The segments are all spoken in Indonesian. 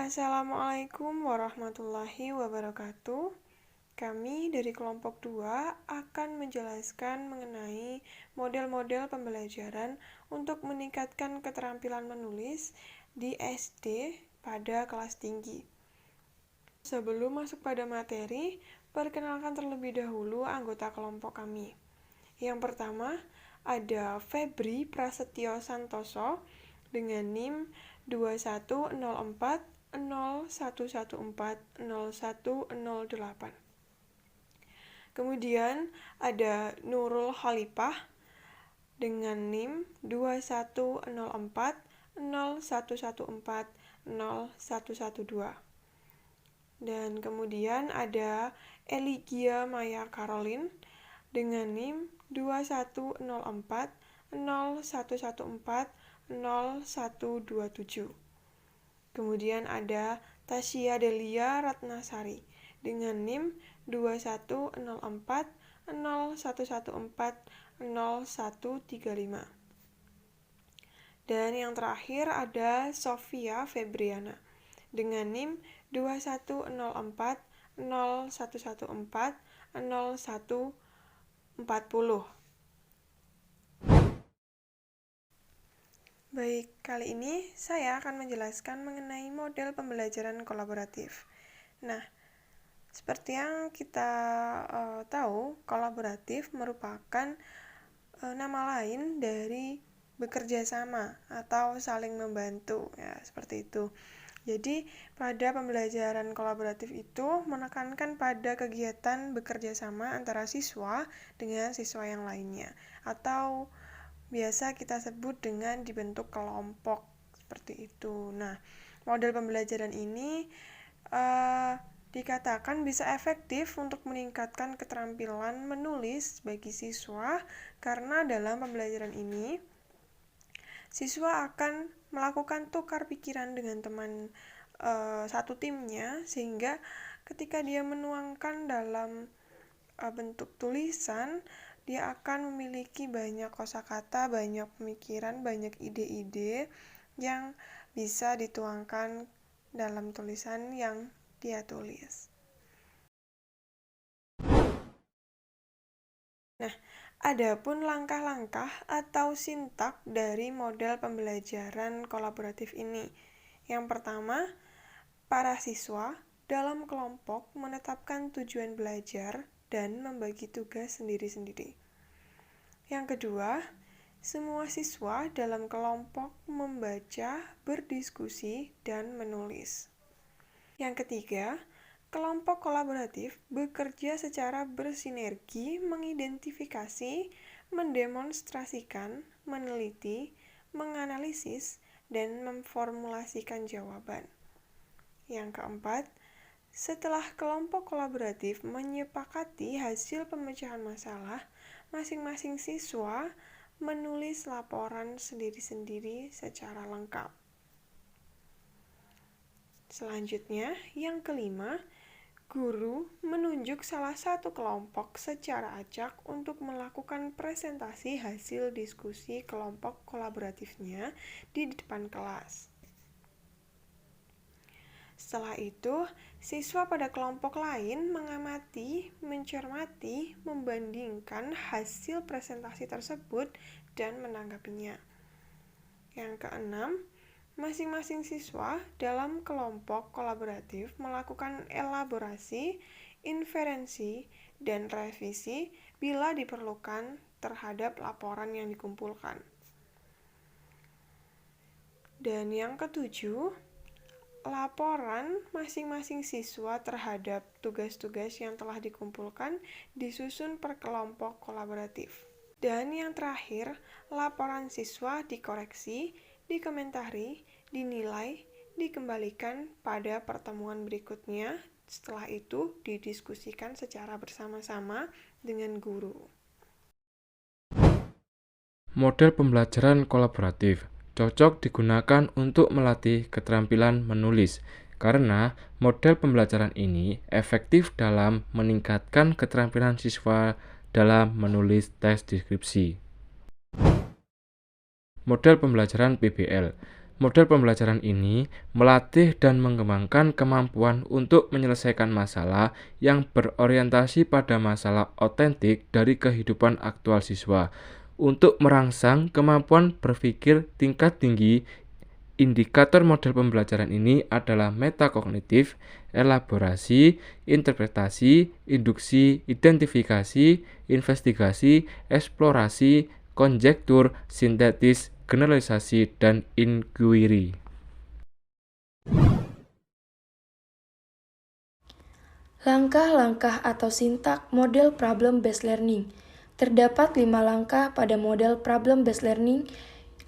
Assalamualaikum warahmatullahi wabarakatuh. Kami dari kelompok 2 akan menjelaskan mengenai model-model pembelajaran untuk meningkatkan keterampilan menulis di SD pada kelas tinggi. Sebelum masuk pada materi, perkenalkan terlebih dahulu anggota kelompok kami. Yang pertama, ada Febri Prasetyo Santoso dengan NIM 2104 0114 0108. Kemudian ada Nurul Khalifah dengan NIM 2104 0114 0112. Dan kemudian ada Eligia Maya Caroline dengan NIM 2104 0114 0127. Kemudian ada Tasya Delia Ratnasari dengan NIM 2104 0114 0135. Dan yang terakhir ada Sofia Febriana dengan NIM 2104 0114 0140. Baik, kali ini saya akan menjelaskan mengenai model pembelajaran kolaboratif. Nah, seperti yang kita tahu, kolaboratif merupakan nama lain dari bekerja sama atau saling membantu, ya seperti itu. Jadi, pada pembelajaran kolaboratif itu menekankan pada kegiatan bekerja sama antara siswa dengan siswa yang lainnya, atau biasa kita sebut dengan dibentuk kelompok, seperti itu. Nah, model pembelajaran ini dikatakan bisa efektif untuk meningkatkan keterampilan menulis bagi siswa, karena dalam pembelajaran ini siswa akan melakukan tukar pikiran dengan teman satu timnya, sehingga ketika dia menuangkan dalam bentuk tulisan, dia akan memiliki banyak kosakata, banyak pemikiran, banyak ide-ide yang bisa dituangkan dalam tulisan yang dia tulis. Nah, adapun langkah-langkah atau sintak dari model pembelajaran kolaboratif ini. Yang pertama, para siswa dalam kelompok menetapkan tujuan belajar dan membagi tugas sendiri-sendiri. Yang kedua, semua siswa dalam kelompok membaca, berdiskusi, dan menulis. Yang ketiga, kelompok kolaboratif bekerja secara bersinergi, mengidentifikasi, mendemonstrasikan, meneliti, menganalisis, dan memformulasikan jawaban. Yang keempat, setelah kelompok kolaboratif menyepakati hasil pemecahan masalah, masing-masing siswa menulis laporan sendiri-sendiri secara lengkap. Selanjutnya, yang kelima, guru menunjuk salah satu kelompok secara acak untuk melakukan presentasi hasil diskusi kelompok kolaboratifnya di depan kelas. Setelah itu, siswa pada kelompok lain mengamati, mencermati, membandingkan hasil presentasi tersebut dan menanggapinya. Yang keenam, masing-masing siswa dalam kelompok kolaboratif melakukan elaborasi, inferensi, dan revisi bila diperlukan terhadap laporan yang dikumpulkan. Dan yang ketujuh, laporan masing-masing siswa terhadap tugas-tugas yang telah dikumpulkan disusun per kelompok kolaboratif. Dan yang terakhir, laporan siswa dikoreksi, dikomentari, dinilai, dikembalikan pada pertemuan berikutnya. Setelah itu didiskusikan secara bersama-sama dengan guru. Model pembelajaran kolaboratif cocok digunakan untuk melatih keterampilan menulis, karena model pembelajaran ini efektif dalam meningkatkan keterampilan siswa dalam menulis teks deskripsi. Model pembelajaran PBL Model pembelajaran ini melatih dan mengembangkan kemampuan untuk menyelesaikan masalah yang berorientasi pada masalah otentik dari kehidupan aktual siswa. Untuk merangsang kemampuan berpikir tingkat tinggi, indikator model pembelajaran ini adalah metakognitif, elaborasi, interpretasi, induksi, identifikasi, investigasi, eksplorasi, konjektur, sintetis, generalisasi, dan inquiry. Langkah-langkah atau sintak model problem-based learning. Terdapat 5 langkah pada model problem-based learning.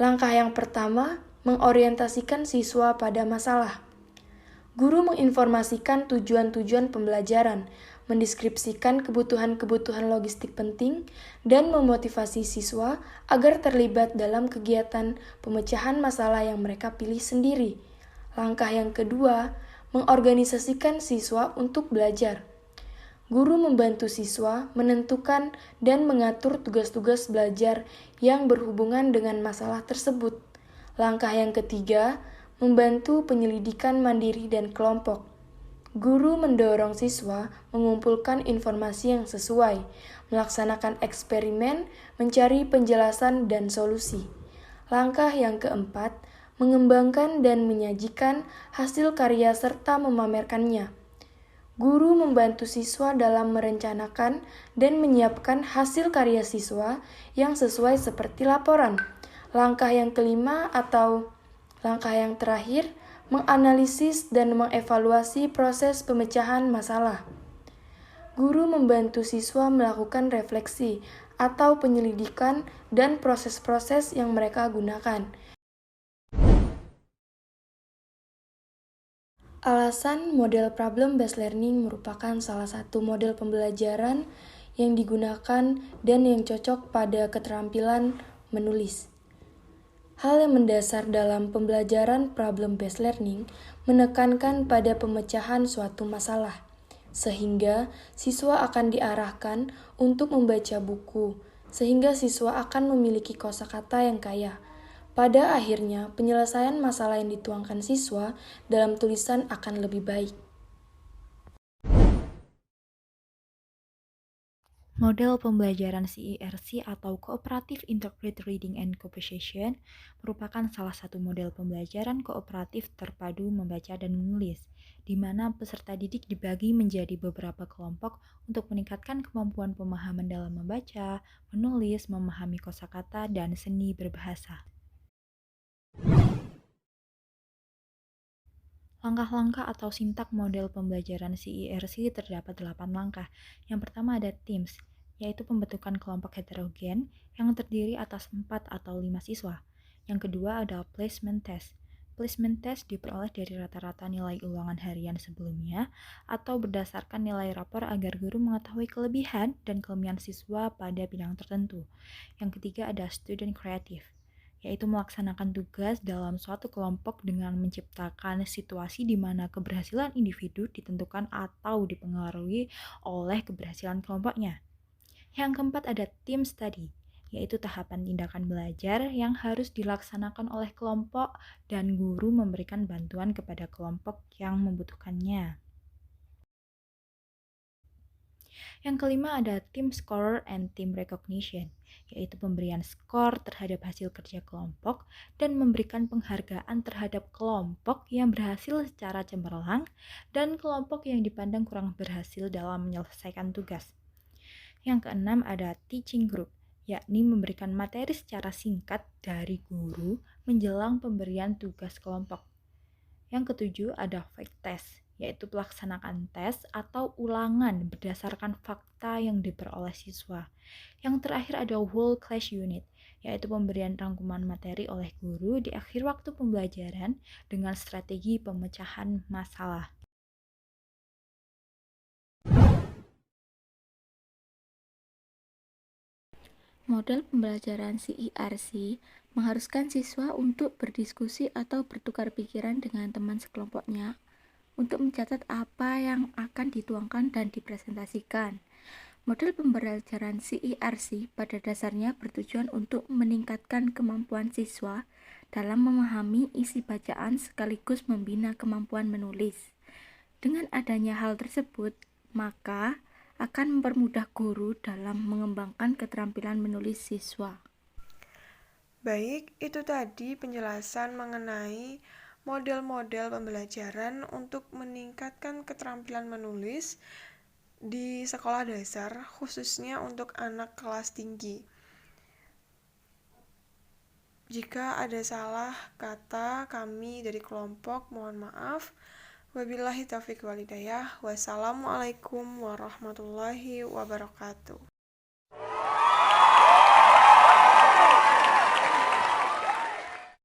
Langkah yang pertama, mengorientasikan siswa pada masalah. Guru menginformasikan tujuan-tujuan pembelajaran, mendeskripsikan kebutuhan-kebutuhan logistik penting, dan memotivasi siswa agar terlibat dalam kegiatan pemecahan masalah yang mereka pilih sendiri. Langkah yang kedua, mengorganisasikan siswa untuk belajar. Guru membantu siswa menentukan dan mengatur tugas-tugas belajar yang berhubungan dengan masalah tersebut. Langkah yang ketiga, membantu penyelidikan mandiri dan kelompok. Guru mendorong siswa mengumpulkan informasi yang sesuai, melaksanakan eksperimen, mencari penjelasan dan solusi. Langkah yang keempat, mengembangkan dan menyajikan hasil karya serta memamerkannya. Guru membantu siswa dalam merencanakan dan menyiapkan hasil karya siswa yang sesuai seperti laporan. Langkah yang kelima atau langkah yang terakhir, menganalisis dan mengevaluasi proses pemecahan masalah. Guru membantu siswa melakukan refleksi atau penyelidikan dan proses-proses yang mereka gunakan. Alasan model problem-based learning merupakan salah satu model pembelajaran yang digunakan dan yang cocok pada keterampilan menulis. Hal yang mendasar dalam pembelajaran problem-based learning menekankan pada pemecahan suatu masalah, sehingga siswa akan diarahkan untuk membaca buku, sehingga siswa akan memiliki kosakata yang kaya. Pada akhirnya, penyelesaian masalah yang dituangkan siswa dalam tulisan akan lebih baik. Model pembelajaran CIRC atau Cooperative Interpreted Reading and Comprehension merupakan salah satu model pembelajaran kooperatif terpadu membaca dan menulis, di mana peserta didik dibagi menjadi beberapa kelompok untuk meningkatkan kemampuan pemahaman dalam membaca, menulis, memahami kosakata, dan seni berbahasa. Langkah-langkah atau sintak model pembelajaran CIRC terdapat 8 langkah. Yang pertama ada TEAMS, yaitu pembentukan kelompok heterogen yang terdiri atas 4 atau 5 siswa. Yang kedua ada placement test. Placement test diperoleh dari rata-rata nilai ulangan harian sebelumnya atau berdasarkan nilai rapor agar guru mengetahui kelebihan dan kelemahan siswa pada bidang tertentu. Yang ketiga ada student creative, yaitu melaksanakan tugas dalam suatu kelompok dengan menciptakan situasi di mana keberhasilan individu ditentukan atau dipengaruhi oleh keberhasilan kelompoknya. Yang keempat ada team study, yaitu tahapan tindakan belajar yang harus dilaksanakan oleh kelompok dan guru memberikan bantuan kepada kelompok yang membutuhkannya. Yang kelima ada team score and team recognition, yaitu pemberian skor terhadap hasil kerja kelompok dan memberikan penghargaan terhadap kelompok yang berhasil secara cemerlang dan kelompok yang dipandang kurang berhasil dalam menyelesaikan tugas. Yang keenam ada teaching group, yakni memberikan materi secara singkat dari guru menjelang pemberian tugas kelompok. Yang ketujuh ada fact test, yaitu pelaksanaan tes atau ulangan berdasarkan fakta yang diperoleh siswa. Yang terakhir ada whole class unit, yaitu pemberian rangkuman materi oleh guru di akhir waktu pembelajaran dengan strategi pemecahan masalah. Model pembelajaran CIRC mengharuskan siswa untuk berdiskusi atau bertukar pikiran dengan teman sekelompoknya untuk mencatat apa yang akan dituangkan dan dipresentasikan. Model pembelajaran CIRC pada dasarnya bertujuan untuk meningkatkan kemampuan siswa dalam memahami isi bacaan sekaligus membina kemampuan menulis. Dengan adanya hal tersebut, maka akan mempermudah guru dalam mengembangkan keterampilan menulis siswa. Baik, itu tadi penjelasan mengenai model-model pembelajaran untuk meningkatkan keterampilan menulis di sekolah dasar, khususnya untuk anak kelas tinggi. Jika ada salah kata kami dari kelompok, mohon maaf. Wabillahi taufiq walhidayah. Wassalamualaikum warahmatullahi wabarakatuh.